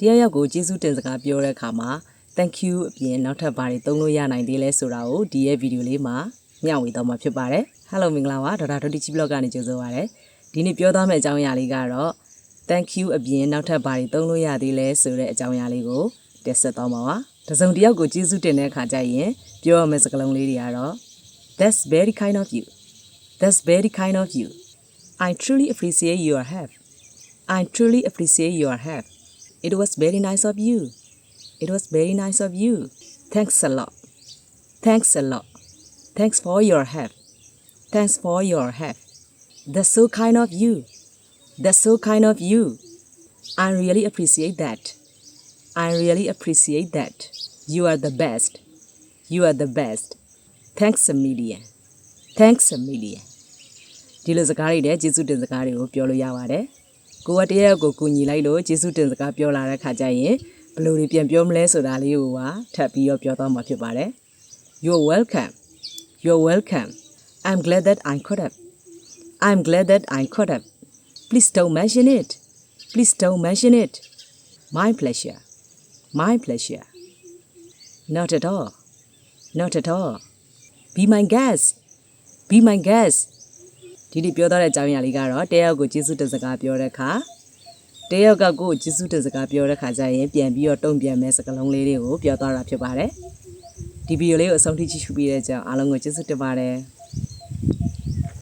တရားရောက်ကိုကျေးဇူးတင်စကားပြောတဲ့အခါမှာ thank you အပြင်နောက်ထပ်ဘာတွေသုံးလို့ရနိုင်သေးလဲဆိုတာကိုဒီရဲ့ဗီဒီယိုလေးမှာမျှဝေသွားမှာဖြစ်ပါတယ် Hello မင်္ဂလာပါဒေါက်တာဒေါ်တီချီ blog ကနေကြိုဆိုပါရစေဒီနေ့ပြောသွားမယ့်အကြောင်းအရာလေးကတော့ thank you အပြင်နောက်ထပ်ဘာတွေသုံးလို့ရသေးလဲဆိုတဲ့အကြောင်းအရာလေးကိုတက်ဆက်သွားမှာပါတစုံတစ်ယောက်ကိုကျေးဇူးတင်တဲ့အခါကျရင်ပြောရမယ့်စကားလုံးလေးတွေကတော့ That's very kind of you That's very kind of you I truly appreciate your help I truly appreciate your help It was very nice of you It was very nice of you Thanks a lot Thanks a lot Thanks for your help Thanks for your help That's so kind of you That's so kind of you I really appreciate that I really appreciate that You are the best You are the best Thanks a million Thanks a million ဒီလိုစကားတွေနဲ့ကျေးဇူးတင်စကားတွေကိုပြောလို့ရပါတယ်ကိုကတရက်ကိုကူညီလိုက်လို့ကျေးဇူးတင်စကားပြောလာတဲ့ခါကျရင်ဘယ်လိုတွေပြန်ပြောမလဲဆိုတာလေးကိုပါထပ်ပြီးတော့ပြောသွားမှာဖြစ်ပါတယ် You're welcome You're welcome I'm glad that I could have I'm glad that I could have Please don't mention it Please don't mention it My pleasure My pleasure Not at all Not at all Be my guest Be my guest ဒီလိုပြောထားတဲ့အကြောင်းအရာလေးကတော့တယောက်ကိုကျေးဇူးတင်စကားပြောတဲ့အခါတယောက်ကကိုကျေးဇူးတင်စကားပြောတဲ့အခါကျရင်ပြန်ပြီးတော့တုံ့ပြန်မဲ့စကားလုံးလေးတွေကိုပြောသွားတာဖြစ်ပါတယ်ဒီဗီဒီယိုလေးကိုအဆုံးထိကြည့်ရှုပြီးတဲ့ကြောင်းအားလုံးကိုကျေးဇူးတင်ပါတယ်